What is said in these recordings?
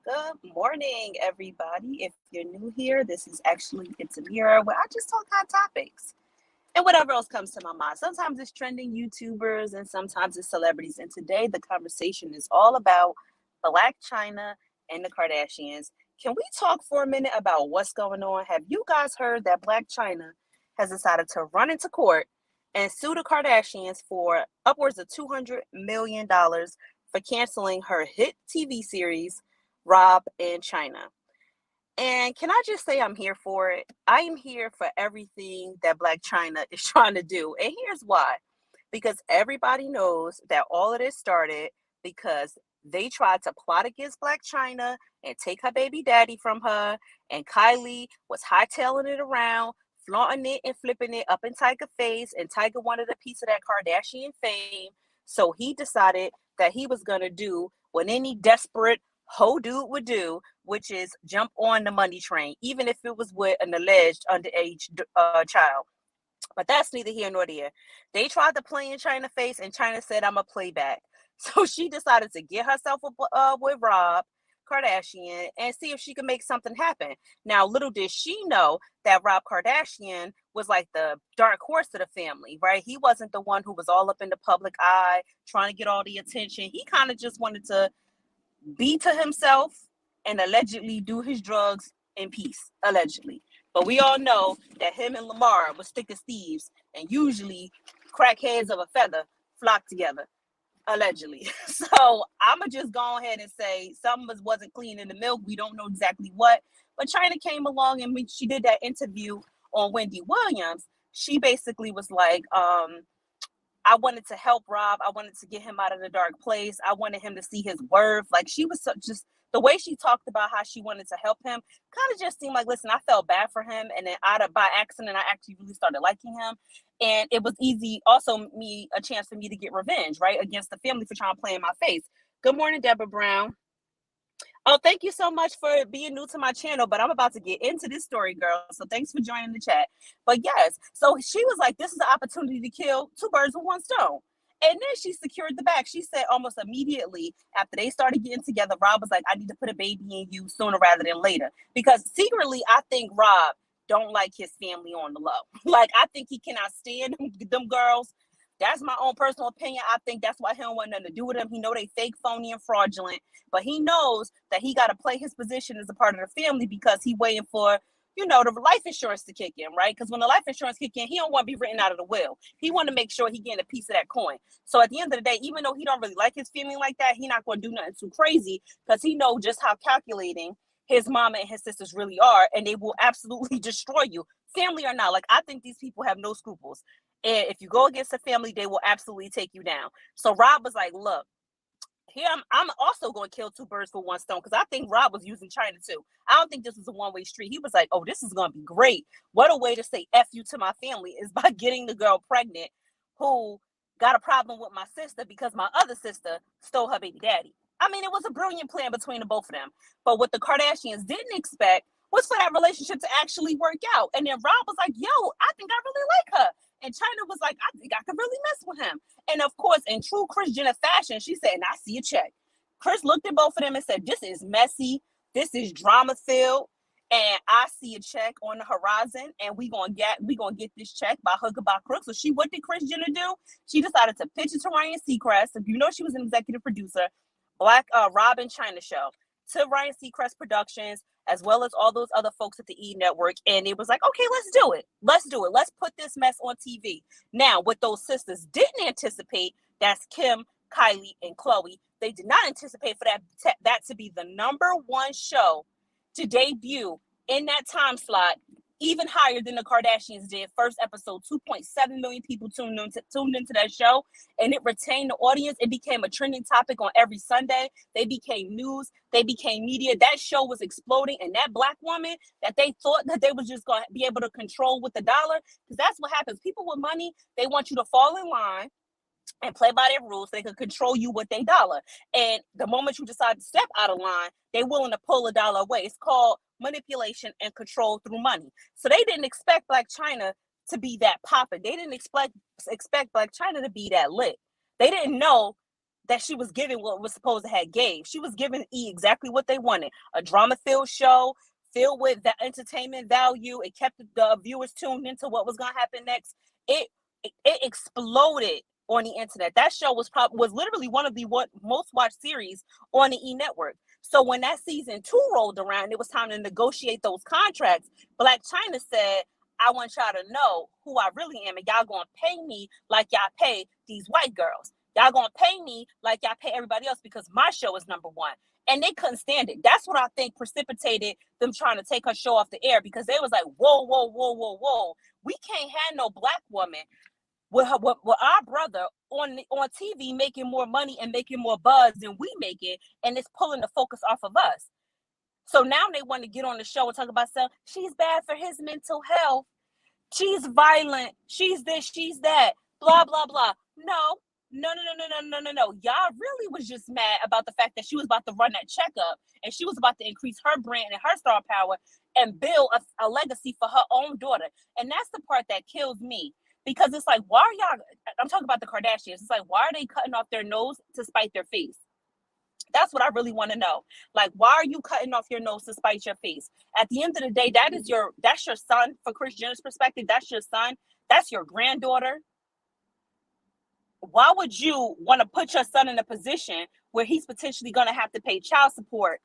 Good morning, everybody. If you're new here, this is actually It's a Mirror where I just talk hot topics and whatever else comes to my mind. Sometimes it's trending YouTubers and sometimes it's celebrities. And today the conversation is all about Blac Chyna and the Kardashians. Can we talk for a minute about what's going on? Have you guys heard that Blac Chyna has decided to run into court and sue the Kardashians for upwards of $200 million for canceling her hit TV series, Rob and Chyna? And can I just say I'm here for it? I am here for everything that Blac Chyna is trying to do. And here's why. Because everybody knows that all of this started because they tried to plot against Blac Chyna and take her baby daddy from her. And Kylie was hightailing it around, flaunting it and flipping it up in Tyga's face. And Tyga wanted a piece of that Kardashian fame. So he decided that he was going to do what any desperate hoe dude would do, which is jump on the money train, even if it was with an alleged underage child. But that's neither here nor there. They tried to play in Chyna's face, and Chyna said, "I'm a playback." So she decided to get herself with Rob Kardashian and see if she could make something happen. Now, little did she know that Rob Kardashian was like the dark horse of the family, right? He wasn't the one who was all up in the public eye trying to get all the attention. He kind of just wanted to be to himself and allegedly do his drugs in peace, allegedly. But we all know that him and Lamar was thick as thieves, and usually crackheads of a feather flock together, allegedly. So I'ma just go ahead and say something wasn't clean in the milk. We don't know exactly what, but Chyna came along and when she did that interview on Wendy Williams, she basically was like, I wanted to help Rob. I wanted to get him out of the dark place. I wanted him to see his worth. Like she was just the way she talked about how she wanted to help him kind of just seemed like, listen, I felt bad for him. And then by accident, I actually really started liking him. And it was easy, also a chance for me to get revenge, right? Against the family for trying to play in my face. Good morning, Deborah Brown. Oh, thank you so much for being new to my channel, but I'm about to get into this story, girl. So thanks for joining the chat. But yes, so she was like, this is an opportunity to kill two birds with one stone. And then she secured the bag. She said almost immediately after they started getting together, Rob was like, I need to put a baby in you sooner rather than later. Because secretly, I think Rob don't like his family on the low. Like, I think he cannot stand them girls. That's my own personal opinion. I think that's why he don't want nothing to do with them. He know they fake, phony, and fraudulent, but he knows that he got to play his position as a part of the family because he waiting for, the life insurance to kick in, right? Because when the life insurance kick in, he don't want to be written out of the will. He want to make sure he getting a piece of that coin. So at the end of the day, even though he don't really like his family like that, he not going to do nothing too crazy because he know just how calculating his mama and his sisters really are, and they will absolutely destroy you, family or not. Like, I think these people have no scruples. And if you go against the family, they will absolutely take you down. So Rob was like, look, here I'm also going to kill two birds with one stone because I think Rob was using Chyna too. I don't think this was a one-way street. He was like, oh, this is going to be great. What a way to say F you to my family is by getting the girl pregnant who got a problem with my sister because my other sister stole her baby daddy. I mean, it was a brilliant plan between the both of them. But what the Kardashians didn't expect was for that relationship to actually work out. And then Rob was like, yo, I think I really like her. And Chyna was like, I think I could really mess with him. And of course, in true Kris Jenner fashion, she said, and I see a check. Kris looked at both of them and said, this is messy. This is drama filled. And I see a check on the horizon, and we gonna get this check by hook or by crook. So what did Kris Jenner do? She decided to pitch it to Ryan Seacrest. If you know, she was an executive producer, Rob and Chyna show, to Ryan Seacrest Productions, as well as all those other folks at the E Network. And it was like, okay, let's do it. Let's put this mess on TV. Now, what those sisters didn't anticipate, that's Kim, Kylie, and Khloe, they did not anticipate for that to be the number one show to debut in that time slot, even higher than the Kardashians did. First episode, 2.7 million people tuned into that show, and it retained the audience. It became a trending topic on every Sunday. They became news. They became media. That show was exploding, and that Black woman that they thought that they was just going to be able to control with the dollar, because that's what happens. People with money, they want you to fall in line and play by their rules. They can control you with their dollar. And the moment you decide to step out of line, they're willing to pull a dollar away. It's called manipulation and control through money. So they didn't expect Blac Chyna to be that poppin'. They didn't expect Blac Chyna to be that lit. They didn't know that she was giving what was supposed to have gave. She was giving E exactly what they wanted. A drama-filled show, filled with the entertainment value. It kept the viewers tuned into what was going to happen next. It exploded on the internet. That show was literally one of the most watched series on the E network. So when that season 2 rolled around, it was time to negotiate those contracts. Blac Chyna said, I want y'all to know who I really am, and y'all gonna pay me like y'all pay these white girls. Y'all gonna pay me like y'all pay everybody else because my show is number one. And they couldn't stand it. That's what I think precipitated them trying to take her show off the air, because they was like, whoa, whoa, whoa, whoa, whoa. We can't have no black woman with our brother on TV making more money and making more buzz than we make it, and it's pulling the focus off of us. So now they want to get on the show and talk about stuff. She's bad for his mental health. She's violent. She's this, she's that. Blah, blah, blah. No. Y'all really was just mad about the fact that she was about to run that checkup, and she was about to increase her brand and her star power and build a legacy for her own daughter. And that's the part that kills me, because it's like, why are y'all, I'm talking about the Kardashians, it's like, why are they cutting off their nose to spite their face? That's what I really want to know. Like, why are you cutting off your nose to spite your face? At the end of the day, that's your son. For Kris Jenner's perspective, that's your son. That's your granddaughter. Why would you want to put your son in a position where he's potentially going to have to pay child support,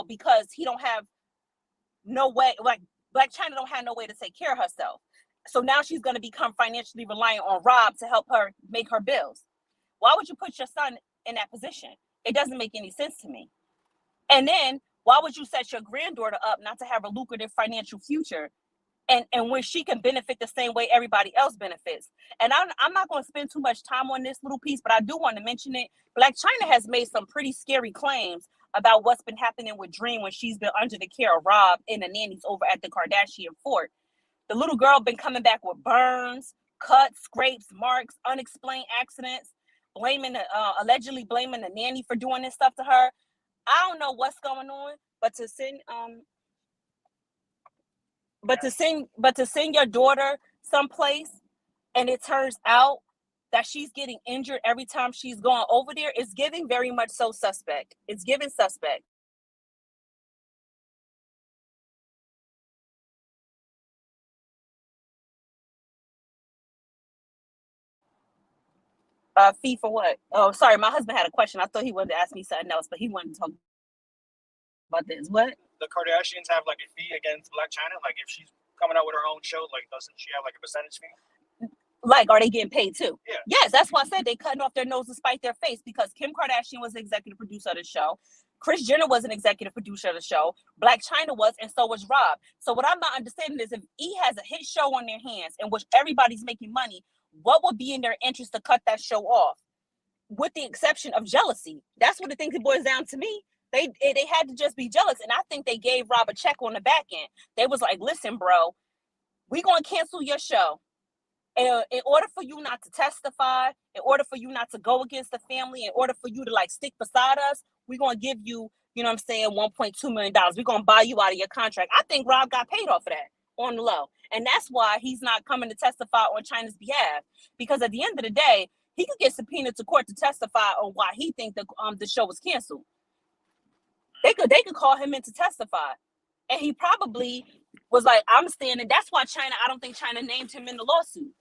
because he don't have no way, like Blac Chyna don't have no way to take care of herself. So now she's going to become financially reliant on Rob to help her make her bills. Why would you put your son in that position? It doesn't make any sense to me. And then why would you set your granddaughter up not to have a lucrative financial future, and where she can benefit the same way everybody else benefits? And I'm not going to spend too much time on this little piece, but I do want to mention it. Blac Chyna has made some pretty scary claims about what's been happening with Dream when she's been under the care of Rob and the nannies over at the Kardashian fort. The little girl been coming back with burns, cuts, scrapes, marks, unexplained accidents, allegedly blaming the nanny for doing this stuff to her. I don't know what's going on, but to send your daughter someplace, and it turns out that she's getting injured every time she's going over there, is giving very much so suspect. It's giving suspect. Fee for what? Oh, sorry, my husband had a question. I thought he wanted to ask me something else, but he wanted to talk about this. What? The Kardashians have like a fee against Blac Chyna? Like, if she's coming out with her own show, like, doesn't she have like a percentage fee? Like, are they getting paid too? Yeah. Yes, that's why I said they cutting off their nose to spite their face, because Kim Kardashian was the executive producer of the show. Kris Jenner was an executive producer of the show. Blac Chyna was, and so was Rob. So what I'm not understanding is, if E has a hit show on their hands in which everybody's making money, what would be in their interest to cut that show off? With the exception of jealousy. That's what the thing it boils down to me. They had to just be jealous. And I think they gave Rob a check on the back end. They was like, listen, bro, we going to cancel your show. And in order for you not to testify, in order for you not to go against the family, in order for you to like stick beside us, we're going to give you, you know what I'm saying, $1.2 million. We're going to buy you out of your contract. I think Rob got paid off of that on the low. And that's why he's not coming to testify on Chyna's behalf. Because at the end of the day, he could get subpoenaed to court to testify on why he think the show was canceled. They could call him in to testify. And he probably was like, I'm standing. That's why I don't think Chyna named him in the lawsuit.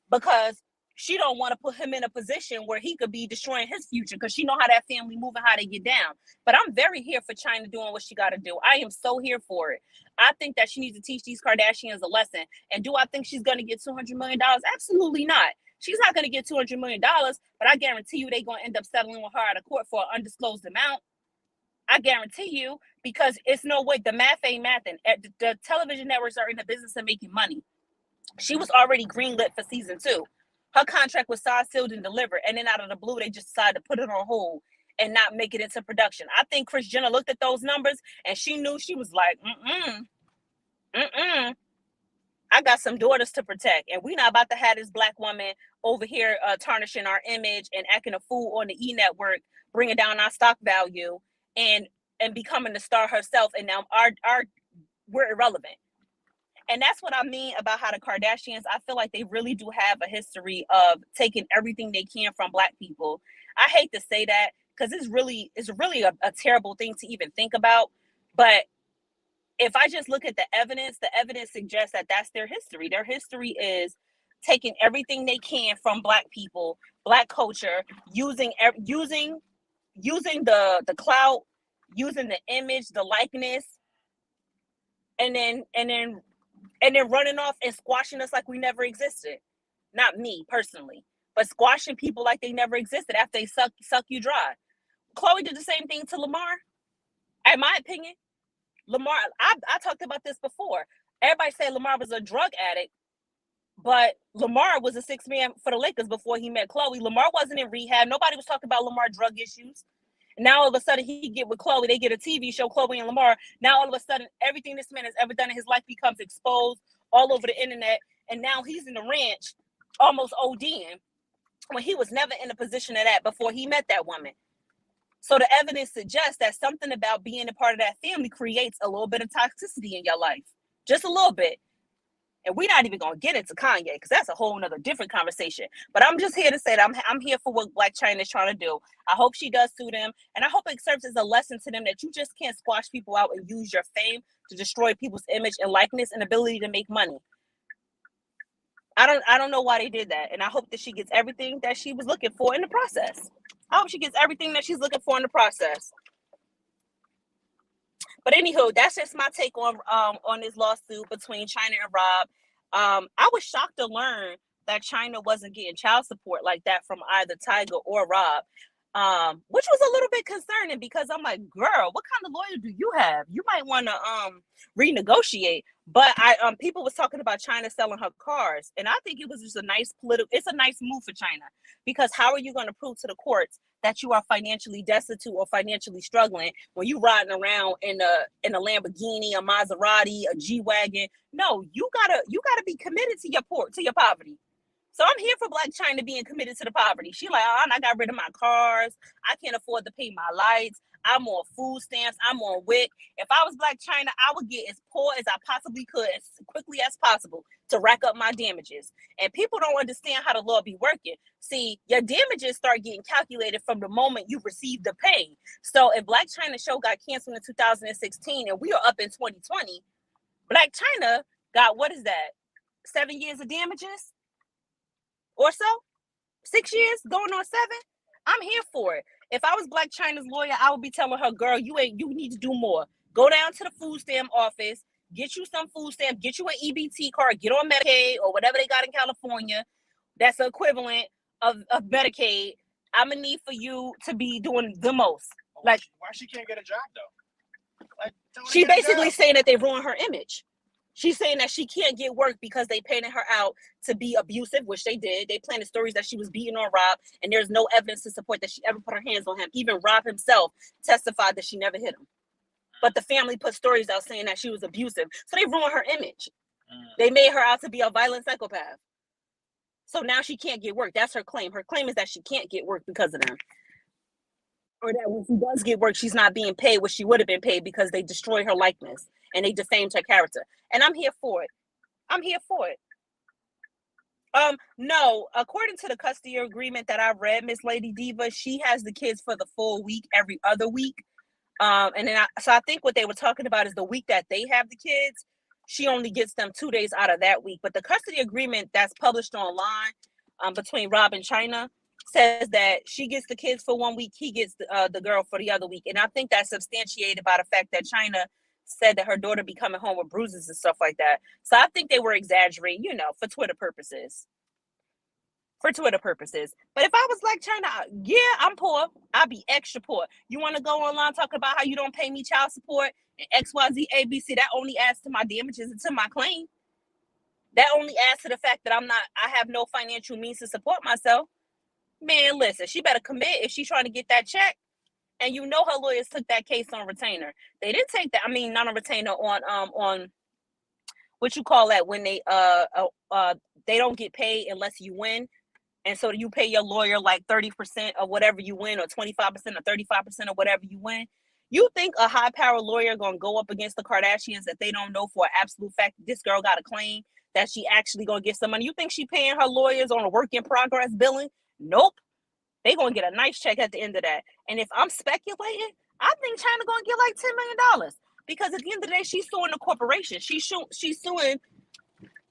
Because she don't want to put him in a position where he could be destroying his future, because she know how that family move and how they get down. But I'm very here for Chyna doing what she got to do. I am so here for it. I think that she needs to teach these Kardashians a lesson. And do I think she's going to get $200 million? Absolutely not. She's not going to get $200 million, but I guarantee you they're going to end up settling with her out of court for an undisclosed amount. I guarantee you, because it's no way. The math ain't mathing. The television networks are in the business of making money. She was already greenlit for season 2. Her contract was signed, sealed, and delivered. And then out of the blue, they just decided to put it on hold and not make it into production. I think Kris Jenner looked at those numbers and she knew. She was like, I got some daughters to protect. And we're not about to have this black woman over here tarnishing our image and acting a fool on the E network, bringing down our stock value and becoming the star herself. And now we're irrelevant. And that's what I mean about how the Kardashians, I feel like they really do have a history of taking everything they can from black people. I hate to say that because it's really a terrible thing to even think about. But if I just look at the evidence suggests that that's their history. Their history is taking everything they can from Black people, Black culture, using the clout, using the image, the likeness, and then running off and squashing us like we never existed. Not me personally, but squashing people like they never existed after they suck you dry. Chloe did the same thing to Lamar. In my opinion, Lamar, I talked about this before. Everybody said Lamar was a drug addict, but Lamar was a sixth man for the Lakers before he met Chloe. Lamar wasn't in rehab. Nobody was talking about Lamar drug issues. Now all of a sudden he get with Chloe. They get a TV show, Chloe and Lamar. Now all of a sudden everything this man has ever done in his life becomes exposed all over the internet. And now he's in the ranch almost ODing when he was never in a position of that before he met that woman. So the evidence suggests that something about being a part of that family creates a little bit of toxicity in your life. Just a little bit. And we're not even going to get into Kanye because that's a whole nother different conversation. But I'm just here to say that I'm here for what Blac Chyna is trying to do. I hope she does sue them. And I hope it serves as a lesson to them that you just can't squash people out and use your fame to destroy people's image and likeness and ability to make money. I don't know why they did that. And I hope that she gets everything that she was looking for in the process. I hope she gets everything that she's looking for in the process. But anywho, that's just my take on this lawsuit between Chyna and Rob. I was shocked to learn that Chyna wasn't getting child support like that from either Tiger or Rob, which was a little bit concerning because I'm like, girl, what kind of lawyer do you have? You might want to renegotiate. But people was talking about Chyna selling her cars, and I think it was just a nice it's a nice move for Chyna, because how are you going to prove to the courts that you are financially destitute or financially struggling when you riding around in a Lamborghini, a Maserati, a G-Wagon? No, you gotta be committed to your poverty. So I'm here for Blac Chyna being committed to the poverty. She like, I got rid of my cars. I can't afford to pay my lights. I'm on food stamps. I'm on WIC. If I was Blac Chyna, I would get as poor as I possibly could as quickly as possible to rack up my damages. And people don't understand how the law be working. See, your damages start getting calculated from the moment you receive the pay. So if Blac Chyna's show got canceled in 2016 and we are up in 2020, Blac Chyna got, what is that, 7 years of damages? Or so? 6 years going on 7? I'm here for it. If I was Blac Chyna's lawyer, I would be telling her, girl, you need to do more. Go down to the food stamp office, get you some food stamp, get you an EBT card, get on Medicaid or whatever they got in California. That's the equivalent of Medicaid. I'm gonna need for you to be doing the most. Like, why she can't get a job though? Like, she basically saying that they ruined her image. She's saying that she can't get work because they painted her out to be abusive, which they did. They planted stories that she was beating on Rob, and there's no evidence to support that she ever put her hands on him. Even Rob himself testified that she never hit him. But the family put stories out saying that she was abusive. So they ruined her image. They made her out to be a violent psychopath. So now she can't get work. That's her claim. Her claim is that she can't get work because of them. Or that when she does get work, she's not being paid what she would have been paid because they destroyed her likeness and they defamed her character. And I'm here for it. I'm here for it. No, according to the custody agreement that I read, Miss Lady Diva, she has the kids for the full week, every other week. And then I think what they were talking about is the week that they have the kids, she only gets them 2 days out of that week. But the custody agreement that's published online between Rob and Chyna says that she gets the kids for 1 week, he gets the girl for the other week. And I think that's substantiated by the fact that Chyna said that her daughter be coming home with bruises and stuff like that. So I think they were exaggerating, for Twitter purposes. For Twitter purposes. But if I was like Chyna, yeah, I'm poor. I'll be extra poor. You want to go online talking about how you don't pay me child support and XYZ ABC, that only adds to my damages and to my claim. That only adds to the fact that I have no financial means to support myself. Man, listen, she better commit if she's trying to get that check. And her lawyers took that case on retainer. They didn't take that, not on retainer, on what you call that, when they don't get paid unless you win. And so you pay your lawyer like 30% of whatever you win, or 25% or 35% of whatever you win. You think a high-powered lawyer going to go up against the Kardashians that they don't know for an absolute fact this girl got a claim that she actually going to get some money? You think she paying her lawyers on a work in progress billing? Nope. They gonna get a nice check at the end of that. And if I'm speculating, I think Chyna gonna get like $10 million because at the end of the day, she's suing the corporation. She's suing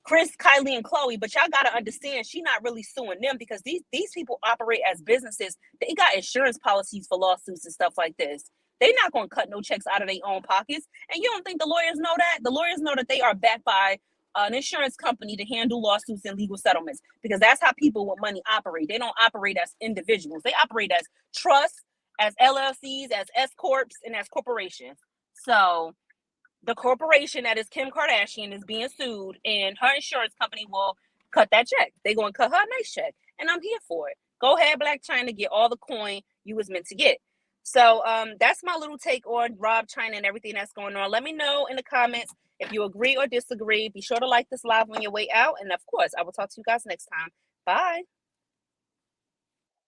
Kris, Kylie, and Chloe, but y'all gotta understand, she's not really suing them because these people operate as businesses. They got insurance policies for lawsuits and stuff like this. They're not gonna cut no checks out of their own pockets. And you don't think the lawyers know that? The lawyers know that they are backed by an insurance company to handle lawsuits and legal settlements because that's how people with money operate. They don't operate as individuals. They operate as trusts, as LLCs, as S corps, and as corporations. So the corporation that is Kim Kardashian is being sued, and her insurance company will cut that check. They're going to cut her a nice check, and I'm here for it. Go ahead, Blacc Chyna, get all the coin you was meant to get. So that's my little take on Rob, Chyna, and everything that's going on. Let me know in the comments if you agree or disagree. Be sure to like this live on your way out, and of course, I will talk to you guys next time. Bye.